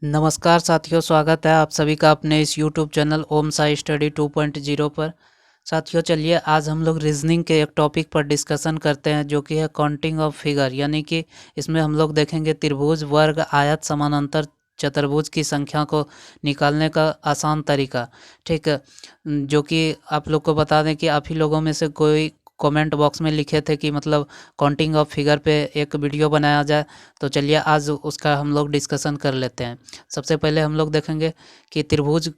नमस्कार साथियों, स्वागत है आप सभी का अपने इस YouTube चैनल ओम साई स्टडी 2.0 पर। साथियों चलिए आज हम लोग रीजनिंग के एक टॉपिक पर डिस्कशन करते हैं जो कि है काउंटिंग ऑफ फिगर, यानी कि इसमें हम लोग देखेंगे त्रिभुज, वर्ग, आयत, समानांतर, चतुर्भुज की संख्या को निकालने का आसान तरीका। ठीक है, जो कि आप लोग को बता दें कि आप ही लोगों में से कोई कमेंट बॉक्स में लिखे थे कि मतलब काउंटिंग ऑफ फिगर पे एक वीडियो बनाया जाए। तो चलिए आज उसका हम लोग डिस्कशन कर लेते हैं। सबसे पहले हम लोग देखेंगे कि त्रिभुज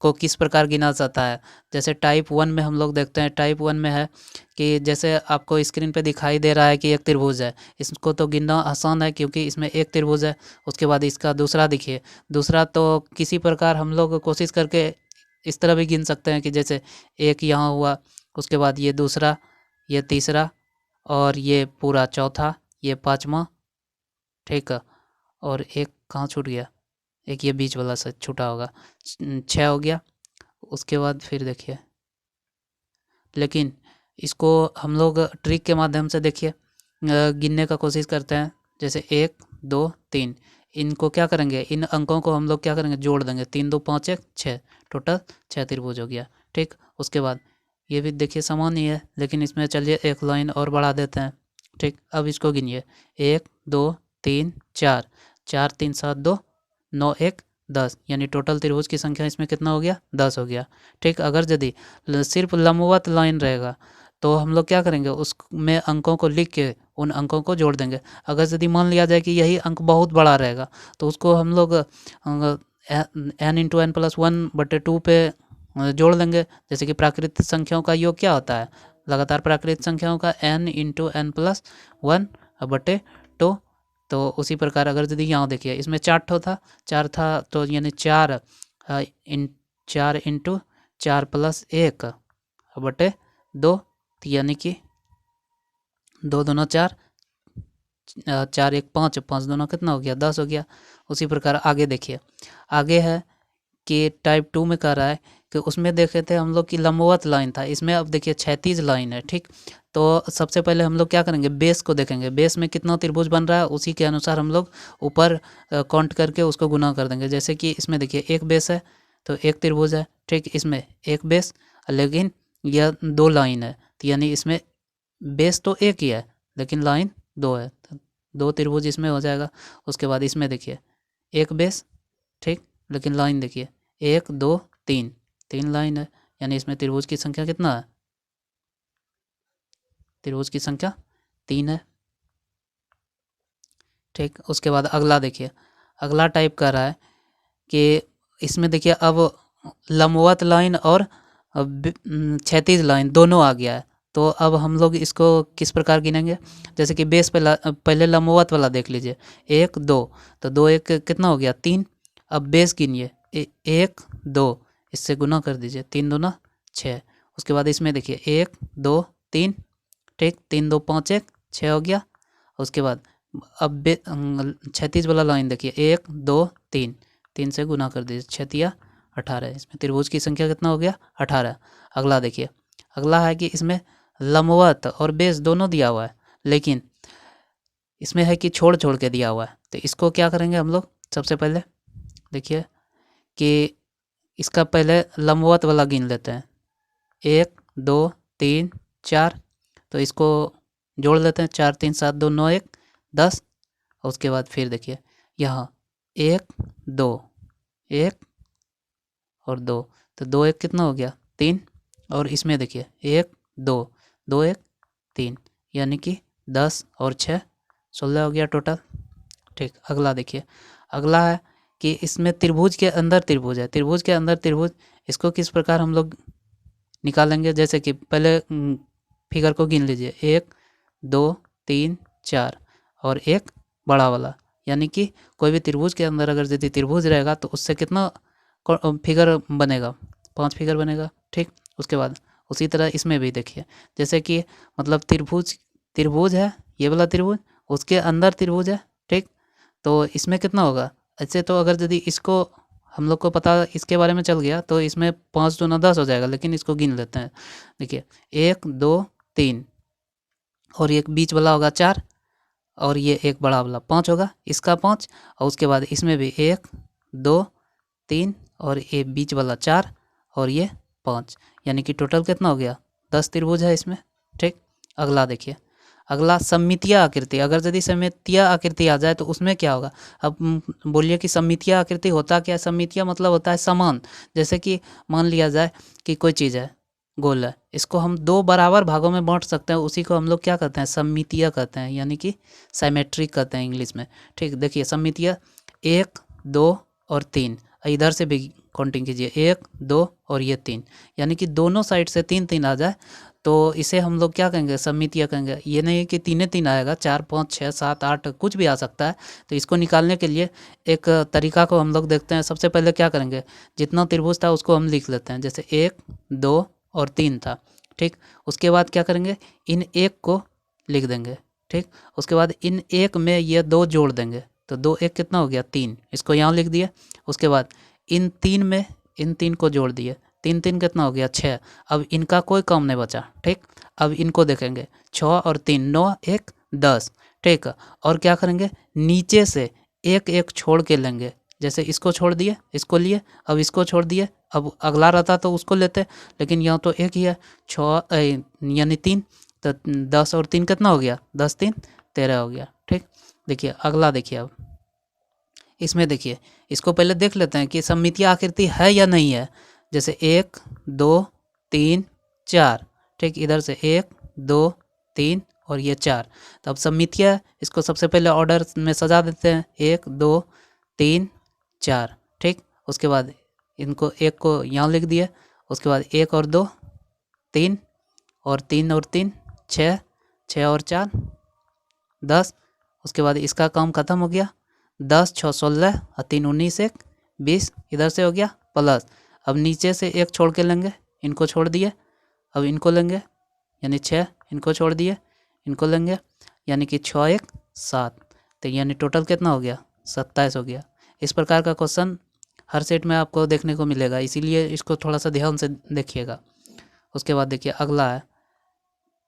को किस प्रकार गिना जाता है। जैसे टाइप 1 में हम लोग देखते हैं, टाइप 1 में है कि जैसे आपको स्क्रीन पे दिखाई दे रहा है कि एक त्रिभुज है। इसको तो गिनना आसान है क्योंकि इसमें एक त्रिभुज है। उसके बाद इसका दूसरा देखिए, दूसरा तो किसी प्रकार हम लोग कोशिश करके इस तरह भी गिन सकते हैं कि जैसे एक यहाँ हुआ, उसके बाद ये दूसरा, ये तीसरा, और ये पूरा चौथा, ये पाँचवा। ठीक है, और एक कहाँ छूट गया, एक ये बीच वाला से छूटा होगा, 6 हो गया। उसके बाद फिर देखिए, लेकिन इसको हम लोग ट्रिक के माध्यम से देखिए गिनने का कोशिश करते हैं। जैसे 1 2 3, इनको क्या करेंगे, इन अंकों को हम लोग क्या करेंगे, जोड़ देंगे। 3 2 5 1 6, टोटल 6 त्रिभुज हो गया। ठीक, उसके बाद ये भी देखिए समान ही है, लेकिन इसमें चलिए एक लाइन और बढ़ा देते हैं। ठीक, अब इसको गिनिए, 1 2 3 4, 4 3 7 2, 9 1 10, यानी टोटल त्रिभुज की संख्या इसमें कितना हो गया, 10 हो गया। ठीक, अगर यदि सिर्फ लंबवत लाइन रहेगा तो हम लोग क्या करेंगे, उसमें अंकों को लिख के उन अंकों को जोड़ देंगे। अगर यदि मान लिया जाए कि यही अंक बहुत बड़ा रहेगा तो उसको हम लोग n इंटू एन प्लस 1/2 पे जोड़ देंगे। जैसे कि प्राकृतिक संख्याओं का योग क्या होता है, लगातार प्राकृतिक संख्याओं का n इंटू एन प्लस 1/2। तो उसी प्रकार अगर यदि यहाँ देखिए, इसमें 4 ठो था, 4 था तो यानी 4 4 इंटू 4 प्लस 1/2, यानी कि 2 दूना 4, 4 1 5, 5 दूना कितना हो गया, 10 हो गया। उसी प्रकार आगे देखिए, आगे है कि टाइप 2 में कह रहा है कि उसमें देखे थे हम लोग की लंबवत लाइन था, इसमें अब देखिए क्षैतिज लाइन है। ठीक, तो सबसे पहले हम लोग क्या करेंगे, बेस को देखेंगे, बेस में कितना त्रिभुज बन रहा है उसी के अनुसार हम लोग ऊपर काउंट करके उसको गुना कर देंगे। जैसे कि इसमें देखिए एक बेस है तो एक त्रिभुज है। ठीक, इसमें एक बेस, लेकिन यह 2 लाइन है, तो यानी इसमें बेस तो एक ही है लेकिन लाइन 2 है, तो 2 त्रिभुज इसमें हो जाएगा। उसके बाद इसमें देखिए एक बेस, ठीक, लेकिन लाइन देखिए 1 2 3, 3 लाइन है, यानी इसमें त्रिभुज की संख्या कितना है, त्रिभुज की संख्या 3 है। ठीक, उसके बाद अगला देखिए, अगला टाइप कर रहा है कि इसमें देखिए अब लंबवत लाइन और क्षैतिज लाइन दोनों आ गया है। तो अब हम लोग इसको किस प्रकार गिनेंगे, जैसे कि बेस पहले लंबवत वाला देख लीजिए, 1 2, तो 2 1 कितना हो गया, 3। अब बेस गिनिए, 1 2, इससे गुना कर दीजिए, 3 दूना 6। उसके बाद इसमें देखिए 1 2 3, ठीक, 3 2 5 1 6 हो गया। उसके बाद अब क्षैतिज वाला लाइन देखिए, 1 2 3, 3 से गुना कर दीजिए, 6 तिया 18, इसमें त्रिभुज की संख्या कितना हो गया, 18। अगला देखिए, अगला है कि इसमें लंबवत और बेस दोनों दिया हुआ है, लेकिन इसमें है कि छोड़ छोड़ के दिया हुआ है। तो इसको क्या करेंगे हम लोग, सबसे पहले देखिए कि इसका पहले लंबवत वाला गिन लेते हैं, 1 2 3 4, तो इसको जोड़ लेते हैं, 4 3 7 2 9 1 10। उसके बाद फिर देखिए यहाँ 1 2 1 और 2, तो 2 1 कितना हो गया, 3। और इसमें देखिए 1 2 2 1 3, यानी कि 10 और 6 16 हो गया टोटल। ठीक, अगला देखिए, अगला है कि इसमें त्रिभुज के अंदर त्रिभुज है, त्रिभुज के अंदर त्रिभुज, इसको किस प्रकार हम लोग निकालेंगे। जैसे कि पहले फिगर को गिन लीजिए, 1 2 3 4 और एक बड़ा वाला, यानी कि कोई भी त्रिभुज के अंदर अगर यदि त्रिभुज रहेगा तो उससे कितना फिगर बनेगा, 5 फिगर बनेगा। ठीक, उसके बाद उसी तरह इसमें भी देखिए, जैसे कि मतलब त्रिभुज त्रिभुज है, ये वाला त्रिभुज, उसके अंदर त्रिभुज है। ठीक, तो इसमें कितना होगा, ऐसे तो अगर यदि इसको हम लोग को पता इसके बारे में चल गया तो इसमें 5 दूना 10 हो जाएगा, लेकिन इसको गिन लेते हैं। देखिए 1 2 3, और एक बीच वाला होगा 4, और ये एक बड़ा वाला 5 होगा, इसका 5, और उसके बाद इसमें भी 1 2 3 और ये बीच वाला 4 और ये 5, यानी कि टोटल कितना हो गया 10 त्रिभुज है इसमें। ठीक, अगला देखिए, अगला सममितीय आकृति। अगर यदि सममितीय आकृति आ जाए तो उसमें क्या होगा। अब बोलिए कि सममितीय आकृति होता क्या है। सममितीय मतलब होता है समान। जैसे कि मान लिया जाए कि कोई चीज़ है, गोल है, इसको हम दो बराबर भागों में बांट सकते हैं, उसी को हम लोग क्या कहते हैं सममितीय कहते हैं, यानी कि साइमेट्रिक कहते हैं इंग्लिश में। ठीक, देखिए सममितीय 1 2 और 3, इधर से भी काउंटिंग कीजिए 1 2 और ये 3, यानी कि दोनों साइड से 3 3 आ जाए तो इसे हम लोग क्या कहेंगे सममितीय कहेंगे। ये नहीं कि 3 3 आएगा, 4 5 6 7 8 कुछ भी आ सकता है। तो इसको निकालने के लिए एक तरीका को हम लोग देखते हैं। सबसे पहले क्या करेंगे, जितना त्रिभुज था उसको हम लिख लेते हैं, जैसे 1 2 और 3 था। ठीक, उसके बाद क्या करेंगे, इन एक को लिख देंगे। ठीक, उसके बाद इन एक में ये 2 जोड़ देंगे, तो 2 1 कितना हो गया 3, इसको यहाँ लिख दिए। उसके बाद इन 3 में इन 3 को जोड़ दिए, 3 3 कितना हो गया 6। अब इनका कोई काम नहीं बचा। ठीक, अब इनको देखेंगे 6 और 3 9 1 10। ठीक, और क्या करेंगे, नीचे से एक एक छोड़ के लेंगे, जैसे इसको छोड़ दिए, इसको लिए, अब इसको छोड़ दिए, अब अगला रहता तो उसको लेते, लेकिन यहाँ तो एक ही है 6 यानी 3, तो 10 और 3 कितना हो गया 10 3 13 हो गया। ठीक, देखिए अगला देखिए, अब इसमें देखिए, इसको पहले देख लेते हैं कि सममितीय आकृति है या नहीं है। जैसे 1 2 3 4। ठीक, इधर से 1 2 3 और ये 4, तो अब सममितीय है, इसको सबसे पहले ऑर्डर में सजा देते हैं 1 2 3 4। ठीक, उसके बाद इनको एक को यहाँ लिख दिए, उसके बाद 1 और 2 3 और 3 और 3 6 6 और 4 10। उसके बाद इसका काम ख़त्म हो गया, 10 6 16 और 3 19 1 20, इधर से हो गया प्लस। अब नीचे से एक छोड़ के लेंगे, इनको छोड़ दिए, अब इनको लेंगे यानी 6, इनको छोड़ दिए, इनको लेंगे, यानी कि 6 1 7, तो यानी टोटल कितना हो गया 27 हो गया। इस प्रकार का क्वेश्चन हर सेट में आपको देखने को मिलेगा, इसीलिए इसको थोड़ा सा ध्यान से देखिएगा। उसके बाद देखिए अगला है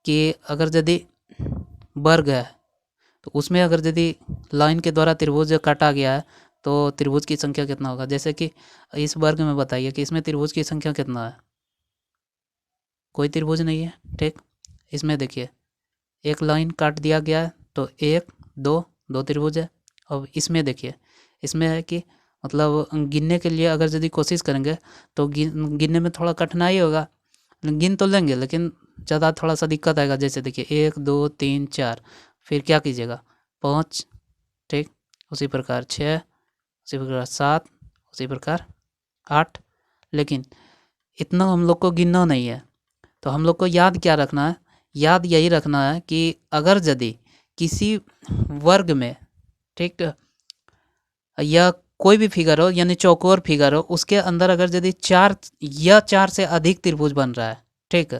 कि अगर यदि वर्ग है तो उसमें अगर यदि लाइन के द्वारा त्रिभुज काटा गया है तो त्रिभुज की संख्या कितना होगा। जैसे कि इस वर्ग में बताइए कि इसमें त्रिभुज की संख्या कितना है, कोई त्रिभुज नहीं है। ठीक, इसमें देखिए एक लाइन काट दिया गया है तो 1 2 2 त्रिभुज है। अब इसमें देखिए, इसमें है कि मतलब गिनने के लिए अगर यदि कोशिश करेंगे तो गिनने में थोड़ा कठिनाई होगा, गिन तो लेंगे लेकिन ज़्यादा थोड़ा सा दिक्कत आएगा। जैसे देखिए 1 2 3 4, फिर क्या कीजिएगा 5। ठीक, उसी प्रकार 6, उसी प्रकार 7, उसी प्रकार 8, लेकिन इतना हम लोग को गिनना नहीं है। तो हम लोग को याद क्या रखना है, याद यही रखना है कि अगर यदि किसी वर्ग में, ठीक, या कोई भी फिगर हो यानी चौकोर फिगर हो, उसके अंदर अगर यदि 4 या 4 से अधिक त्रिभुज बन रहा है, ठीक,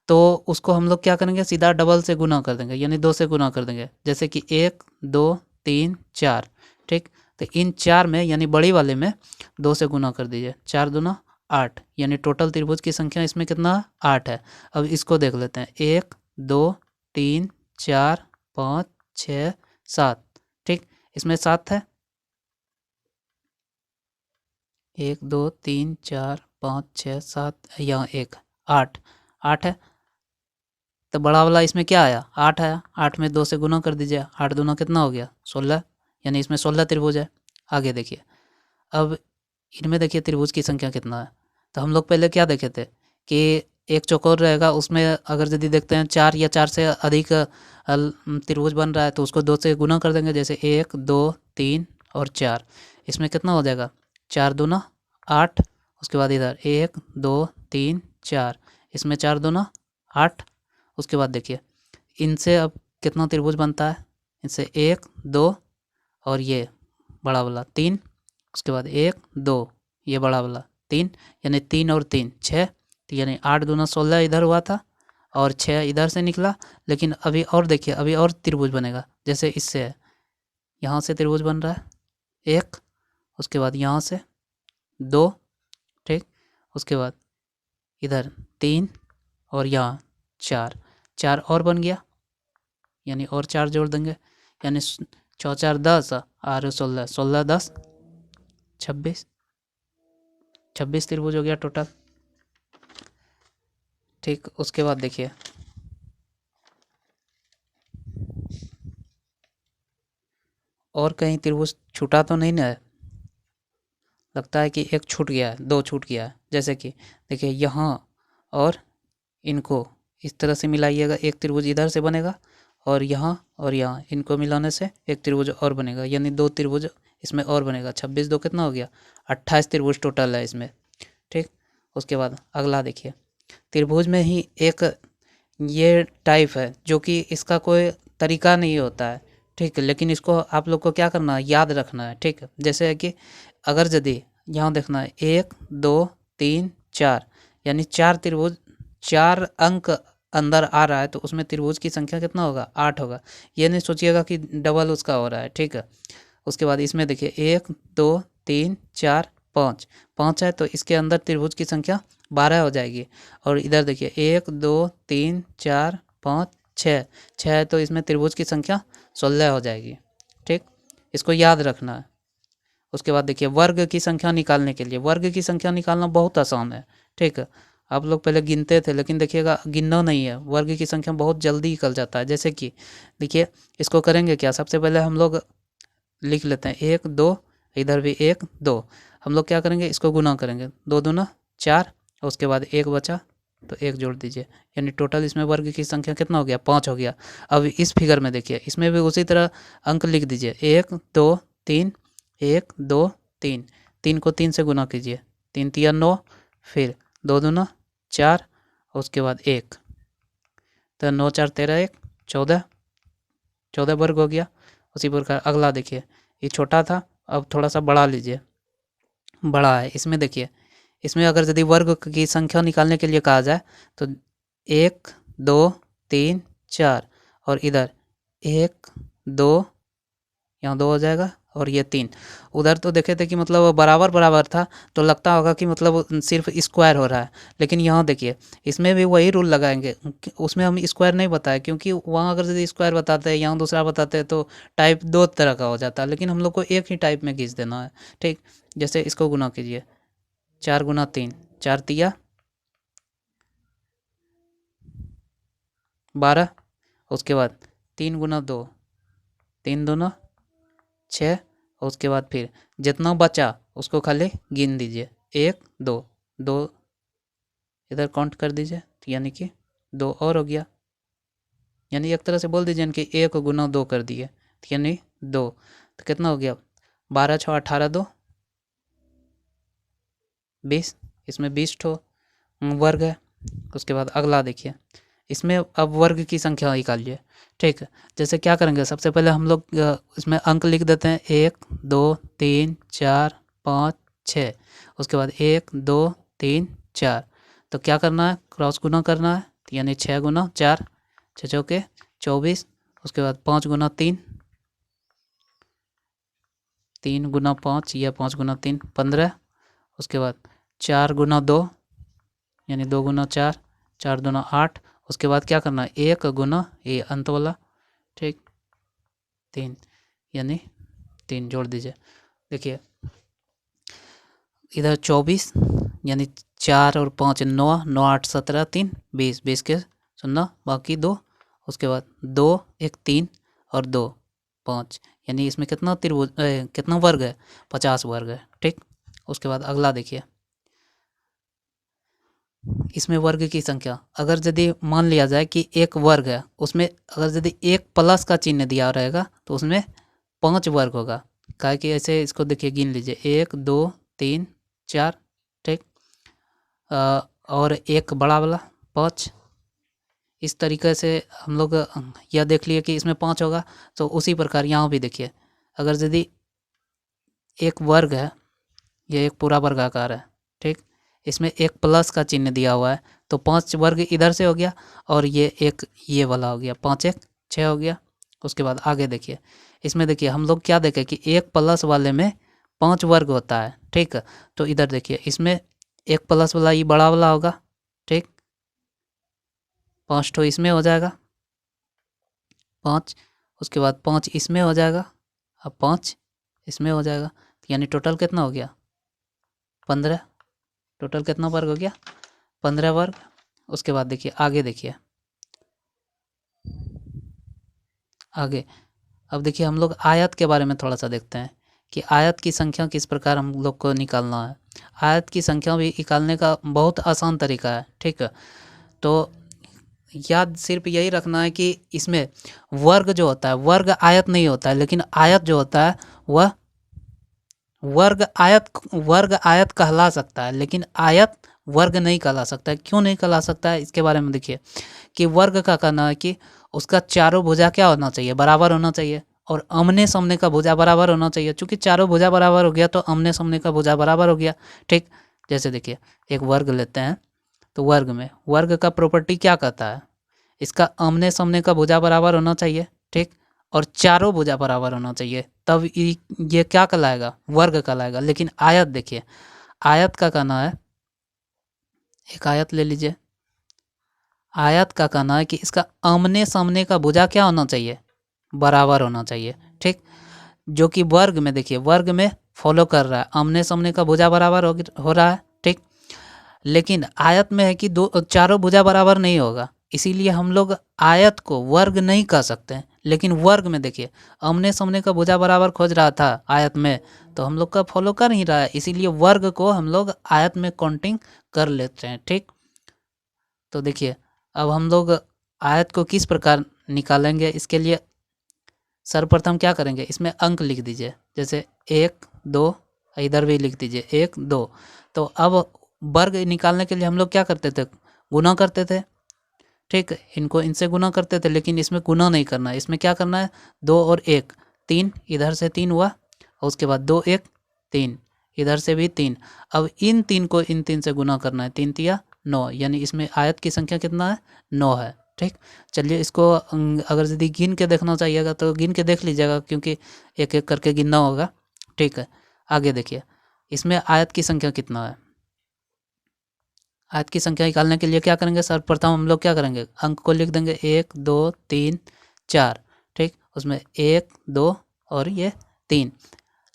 तो उसको हम लोग क्या करेंगे सीधा डबल से गुना कर देंगे, यानी 2 से गुना कर देंगे। जैसे कि 1 2 3 4। ठीक, तो इन 4 में यानी बड़ी वाले में 2 से गुना कर दीजिए, 4 दूना 8, यानी टोटल त्रिभुज की संख्या इसमें कितना 8 है। अब इसको देख लेते हैं 1 2 3 4 5 6 7। ठीक, इसमें 7 है, 1 2 3 4 5 6 7, यहाँ 1 8 8 है। तो बड़ा वाला इसमें क्या आया 8 आया, 8 में 2 से गुना कर दीजिए, 8 दूना कितना हो गया 16, यानी इसमें 16 त्रिभुज है। आगे देखिए, अब इनमें देखिए त्रिभुज की संख्या कितना है। तो हम लोग पहले क्या देखे थे कि एक चौकोर रहेगा, उसमें अगर यदि देखते हैं 4 या 4 से अधिक त्रिभुज बन रहा है तो उसको 2 से गुना कर देंगे, जैसे 1 2 3 और 4। इसमें कितना हो जाएगा 4 दूना 8, उसके बाद इधर 1 2 3 4, इसमें 4 दूना 8। उसके बाद देखिए इनसे अब कितना त्रिभुज बनता है, इनसे 1 2 और ये बड़ा वाला 3, उसके बाद 1 2 ये बड़ा वाला 3, यानी 3 और 3 6, तो यानी 8 दूना 16 इधर हुआ था और 6 इधर से निकला। लेकिन अभी और देखिए, अभी और त्रिभुज बनेगा, जैसे इससे है, यहाँ से त्रिभुज बन रहा है 1, उसके बाद यहाँ से 2, ठीक, उसके बाद इधर 3 और यहाँ 4, 4 और बन गया, यानी और 4 जोड़ देंगे, यानी 6 4 10 और 16 16 10, 26 26 त्रिभुज हो गया टोटल। ठीक, उसके बाद देखिए और कहीं त्रिभुज छूटा तो नहीं ना, लगता है कि एक छूट गया है, दो छूट गया है। जैसे कि देखिए यहाँ और इनको इस तरह से मिलाइएगा, एक त्रिभुज इधर से बनेगा और यहाँ इनको मिलाने से एक त्रिभुज और बनेगा, यानी दो त्रिभुज इसमें और बनेगा। 26 दो कितना हो गया, 28 त्रिभुज टोटल है इसमें। ठीक, उसके बाद अगला देखिए, त्रिभुज में ही एक ये टाइप है जो कि इसका कोई तरीका नहीं होता है। ठीक है, लेकिन इसको आप लोग को क्या करना है, याद रखना है। ठीक है, जैसे है कि अगर यदि यहाँ देखना है 1 2 3 4, यानी 4 त्रिभुज 4 अंक अंदर आ रहा है, तो उसमें त्रिभुज की संख्या कितना होगा, 8 होगा। ये नहीं सोचिएगा कि डबल उसका हो रहा है। ठीक है, उसके बाद इसमें देखिए 1 2 3 4 5, 5 है तो इसके अंदर त्रिभुज की संख्या 12 हो जाएगी। और इधर देखिए 1 2 3 4 5 6, 6 है तो इसमें त्रिभुज की संख्या 16 हो जाएगी। ठीक, इसको याद रखना है। उसके बाद देखिए वर्ग की संख्या निकालने के लिए, वर्ग की संख्या निकालना बहुत आसान है। ठीक है, आप लोग पहले गिनते थे लेकिन देखिएगा गिनना नहीं है, वर्ग की संख्या बहुत जल्दी निकल जाता है। जैसे कि देखिए इसको करेंगे क्या, सबसे पहले हम लोग लिख लेते हैं 1 2, इधर भी 1 2, हम लोग क्या करेंगे, इसको गुना करेंगे, 2 दूना 4, उसके बाद 1 बचा तो 1 जोड़ दीजिए, यानी टोटल इसमें वर्ग की संख्या कितना हो गया, 5 हो गया। अब इस फिगर में देखिए, इसमें भी उसी तरह अंक लिख दीजिए, 1 2 3, 1 2 3, 3 को 3 से गुना कीजिए, 3 तिया 9, फिर 2 दूना 4, उसके बाद 1, तो 9 4 13 1 14, 14 वर्ग हो गया। उसी प्रकार अगला देखिए, ये छोटा था, अब थोड़ा सा बढ़ा लीजिए, बड़ा है। इसमें देखिए, इसमें अगर यदि वर्ग की संख्या निकालने के लिए कहा जाए तो 1 2 3 4, और इधर 1 2, यहाँ 2 हो जाएगा और ये 3। उधर तो देखे थे कि मतलब बराबर बराबर था, तो लगता होगा कि मतलब सिर्फ स्क्वायर हो रहा है, लेकिन यहाँ देखिए इसमें भी वही रूल लगाएंगे। उसमें हम स्क्वायर नहीं बताए, क्योंकि वहाँ अगर यदि स्क्वायर बताते हैं, यहाँ दूसरा बताते हैं, तो टाइप दो तरह का हो जाता है, लेकिन हम लोग को एक ही टाइप में खींच देना है। ठीक, जैसे इसको गुना कीजिए, 4 गुना 3, 4 तिया 12, उसके बाद 3 गुना 2, 3 दूना 6, और उसके बाद फिर जितना बचा उसको खाली गिन दीजिए, 1 2 2, इधर काउंट कर दीजिए, तो यानी कि 2 और हो गया, यानी एक तरह से बोल दीजिए कि 1 गुना 2 कर दिए, तो यानी 2, तो कितना हो गया, 12 6 18 2 20, इसमें 20 ठो वर्ग है। उसके बाद अगला देखिए, इसमें अब वर्ग की संख्या निकालिए। ठीक है, जैसे क्या करेंगे, सबसे पहले हम लोग इसमें अंक लिख देते हैं, 1 2 3 4 5 6, उसके बाद 1 2 3 4, तो क्या करना है, क्रॉस गुना करना है, तो यानी 6 गुना 4, 6 चौके 24, उसके बाद 5 गुना 3, 3 गुना 5 या 5 गुना 3 15, उसके बाद 4 गुना 2, यानी 2 गुना 4, 4 दूना 8, उसके बाद क्या करना है, 1 गुना ये अंत वाला, ठीक 3, यानी 3 जोड़ दीजिए। देखिए इधर 24, यानी 4 और 5 9, 9 8 17 3 20, 20 के 0 बाकी 2, उसके बाद 2 1 3 और 2 5, यानी इसमें कितना त्रिभुज कितना वर्ग है, 50 वर्ग है। ठीक, उसके बाद अगला देखिए, इसमें वर्ग की संख्या अगर यदि मान लिया जाए कि एक वर्ग है, उसमें अगर यदि एक प्लस का चिन्ह दिया रहेगा तो उसमें 5 वर्ग होगा। क्या कि ऐसे इसको देखिए, गिन लीजिए 1 2 3 4, ठीक, और एक बड़ा वाला 5, इस तरीके से हम लोग यह देख लिए कि इसमें 5 होगा। तो उसी प्रकार यहाँ भी देखिए, अगर यदि एक वर्ग है, यह एक पूरा वर्गाकार है, ठीक, इसमें एक प्लस का चिन्ह दिया हुआ है, तो 5 वर्ग इधर से हो गया, और ये वाला हो गया, 5 1 6 हो गया। उसके बाद आगे देखिए, इसमें देखिए हम लोग क्या देखें कि एक प्लस वाले में 5 वर्ग होता है। ठीक, तो इधर देखिए इसमें एक प्लस वाला ये बड़ा वाला होगा, ठीक, 5 ठो इसमें हो जाएगा 5, उसके बाद 5 इसमें हो जाएगा, अब 5 इसमें हो जाएगा, यानी टोटल कितना हो गया 15। टोटल कितना वर्ग हो गया 15 वर्ग। उसके बाद देखिए आगे, देखिए आगे। अब देखिए हम लोग आयत के बारे में थोड़ा सा देखते हैं कि आयत की संख्या किस प्रकार हम लोग को निकालना है। आयत की संख्या भी निकालने का बहुत आसान तरीका है, ठीक है। तो याद सिर्फ यही रखना है कि इसमें वर्ग जो होता है, वर्ग आयत नहीं होता है, लेकिन आयत जो होता है वह वर्ग आयत कहला सकता है, लेकिन आयत वर्ग नहीं कहला सकता है। क्यों नहीं कहला सकता है इसके बारे में देखिए कि वर्ग का कहना है कि उसका चारों भुजा क्या होना चाहिए, बराबर होना चाहिए, और आमने सामने का भुजा बराबर होना चाहिए। चूंकि चारों भुजा बराबर हो गया तो आमने सामने का भुजा बराबर हो गया, ठीक। जैसे देखिए एक वर्ग लेते हैं, तो वर्ग में वर्ग का प्रॉपर्टी क्या कहता है, इसका आमने सामने का भुजा बराबर होना चाहिए, ठीक, और चारों भुजा बराबर होना चाहिए, तब ये क्या कहलाएगा, वर्ग कहलाएगा। लेकिन आयत देखिए, आयत का कहना है, एक आयत ले लीजिए, आयत का कहना है कि इसका आमने सामने का भुजा क्या होना चाहिए, बराबर होना चाहिए, ठीक। जो कि वर्ग में देखिए, वर्ग में फॉलो कर रहा है, आमने सामने का भुजा बराबर हो रहा है, ठीक। लेकिन आयत में है कि दो चारों भुजा बराबर नहीं होगा, इसीलिए हम लोग आयत को वर्ग नहीं कह सकते हैं। लेकिन वर्ग में देखिए आमने सामने का भुजा बराबर खोज रहा था आयत में, तो हम लोग का फॉलो कर नहीं रहा है, इसीलिए वर्ग को हम लोग आयत में काउंटिंग कर लेते हैं, ठीक। तो देखिए अब हम लोग आयत को किस प्रकार निकालेंगे, इसके लिए सर्वप्रथम क्या करेंगे, इसमें अंक लिख दीजिए, जैसे 1 2, इधर भी लिख दीजिए 1 2। तो अब वर्ग निकालने के लिए हम लोग क्या करते थे, गुना करते थे, ठीक। इनको इनसे गुना करते थे, लेकिन इसमें गुना नहीं करना है, इसमें क्या करना है, 2 और 1 3, इधर से 3 हुआ, और उसके बाद 2 1 3, इधर से भी 3। अब इन 3 को इन 3 से गुना करना है, 3 तिया 9, यानी इसमें आयत की संख्या कितना है, 9 है, ठीक। चलिए इसको अगर यदि गिन के देखना चाहिएगा तो गिन के देख लीजिएगा, क्योंकि एक एक करके गिनना होगा, ठीक है। आगे देखिए इसमें आयत की संख्या कितना है, आयत की संख्या निकालने के लिए क्या करेंगे, सर्वप्रथम हम लोग क्या करेंगे, अंक को लिख देंगे 1 2 3 4, ठीक। उसमें 1 2 और ये 3,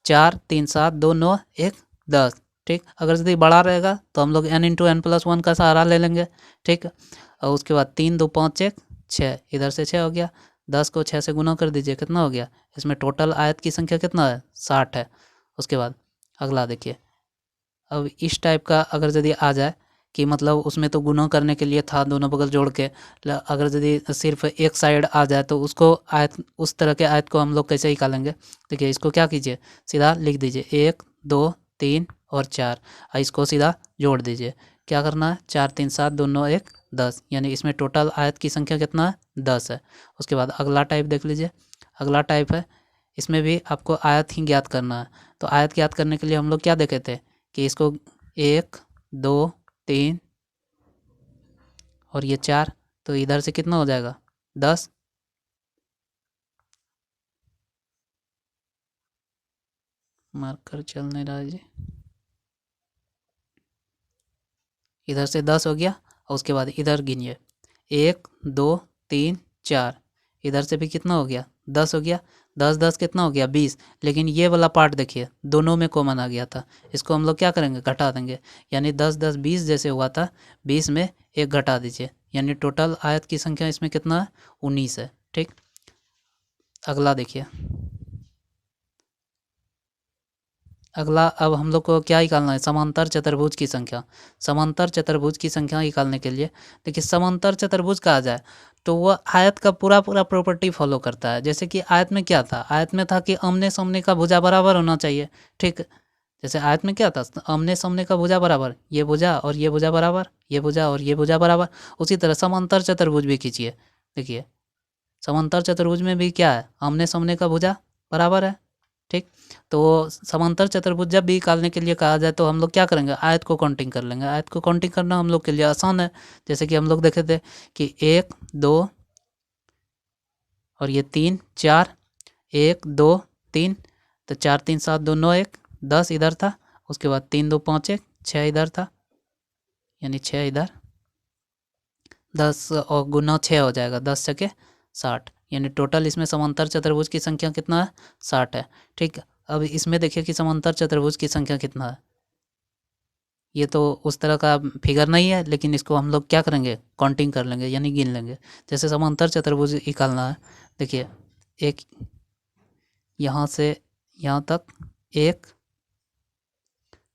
4 3 7 2 9 1 10, ठीक। अगर यदि बड़ा रहेगा तो हम लोग n इंटू n+1 का सहारा ले लेंगे, ठीक। और उसके बाद 3 2 5 1 6, इधर से 6 हो गया, 10 को 6 से गुना कर दीजिए, कितना हो गया, इसमें टोटल आयत की संख्या कितना है, 60 है। उसके बाद अगला देखिए, अब इस टाइप का अगर यदि आ जाए कि मतलब उसमें तो गुना करने के लिए था दोनों बगल जोड़ के, अगर यदि सिर्फ एक साइड आ जाए तो उसको आयत, उस तरह के आयत को हम लोग कैसे निकालेंगे। देखिए इसको क्या कीजिए, सीधा लिख दीजिए 1 2 3 और 4, इसको सीधा जोड़ दीजिए, क्या करना है, 4 3 7 2 9 1 10, यानी इसमें टोटल आयत की संख्या कितना है, 10 है। उसके बाद अगला टाइप देख लीजिए, अगला टाइप है, इसमें भी आपको आयत ही ज्ञात करना है। तो आयत ज्ञात करने के लिए हम लोग क्या देखे थे कि इसको 1 2 3 और ये 4, तो इधर से कितना हो जाएगा, 10। मार्कर चल नहीं रहा है जी, इधर से 10 हो गया, और उसके बाद इधर गिनिए 1 2 3 4, इधर से भी कितना हो गया, 10 हो गया, 10 10 कितना हो गया, 20। लेकिन ये वाला पार्ट देखिए दोनों में कॉमन आ गया था, इसको हम लोग क्या करेंगे, घटा देंगे, यानी 10 10 20 जैसे हुआ था, 20 में एक घटा दीजिए, यानी टोटल आयत की संख्या इसमें कितना है, 19 है, ठीक। अगला देखिए, अगला अब हम लोग को क्या निकालना है, समांतर चतुर्भुज की संख्या। समांतर चतुर्भुज की संख्या निकालने के लिए देखिए, समांतर चतुर्भुज कहा जाए तो वह आयत का पूरा पूरा प्रॉपर्टी फॉलो करता है। जैसे कि आयत में क्या था, आयत में था कि आमने सामने का भुजा बराबर होना चाहिए, ठीक। जैसे आयत में क्या था, आमने सामने का भुजा बराबर, ये भुजा और ये भुजा बराबर, ये भुजा और ये भुजा बराबर। उसी तरह समांतर चतुर्भुज भी खींचिए, देखिए समांतर चतुर्भुज में भी क्या है, आमने सामने का भुजा बराबर है, ठीक। तो समांतर चतुर्भुज जब भी निकालने के लिए कहा जाए तो हम लोग क्या करेंगे, आयत को काउंटिंग कर लेंगे। आयत को काउंटिंग करना हम लोग के लिए आसान है, जैसे कि हम लोग देखे थे कि 1 2 और ये 3 4, 1 2 3, तो 4 3 7 2 9 1 10 इधर था, उसके बाद 3 2 5 1 6 इधर था, यानी 6 इधर, 10 और गुना 6 हो जाएगा, 10 6 60, यानी टोटल इसमें समांतर चतुर्भुज की संख्या कितना है, 60 है, ठीक। अब इसमें देखिए कि समांतर चतुर्भुज की संख्या कितना है। ये तो उस तरह का फिगर नहीं है, लेकिन इसको हम लोग क्या करेंगे, काउंटिंग कर लेंगे यानी गिन लेंगे। जैसे समांतर चतुर्भुज निकालना है, देखिए एक यहाँ से यहाँ तक एक,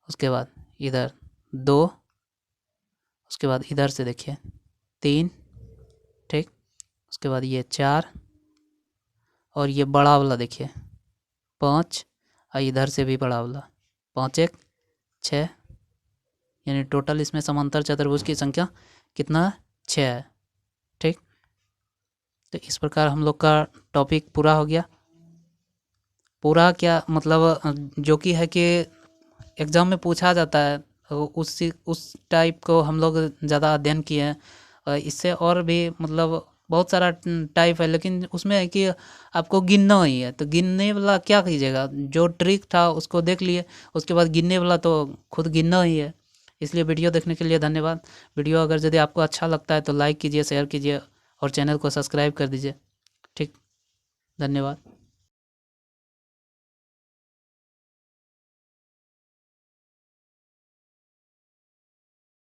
उसके बाद इधर 2, उसके बाद इधर से देखिए 3, ठीक, उसके बाद ये 4, और ये बड़ा वाला देखिए 5, और इधर से भी बड़ा वाला 5 1 6, यानी टोटल इसमें समांतर चतुर्भुज की संख्या कितना है, 6 है, ठीक। तो इस प्रकार हम लोग का टॉपिक पूरा हो गया। पूरा क्या मतलब, जो कि है कि एग्ज़ाम में पूछा जाता है, उस टाइप को हम लोग ज़्यादा अध्ययन किए हैं। इससे और भी मतलब बहुत सारा टाइप है, लेकिन उसमें है कि आपको गिनना ही है। तो गिनने वाला क्या कीजिएगा, जो ट्रिक था उसको देख लिए, उसके बाद गिनने वाला तो खुद गिनना ही है। इसलिए वीडियो देखने के लिए धन्यवाद। वीडियो अगर यदि आपको अच्छा लगता है तो लाइक कीजिए, शेयर कीजिए और चैनल को सब्सक्राइब कर दीजिए, ठीक। धन्यवाद।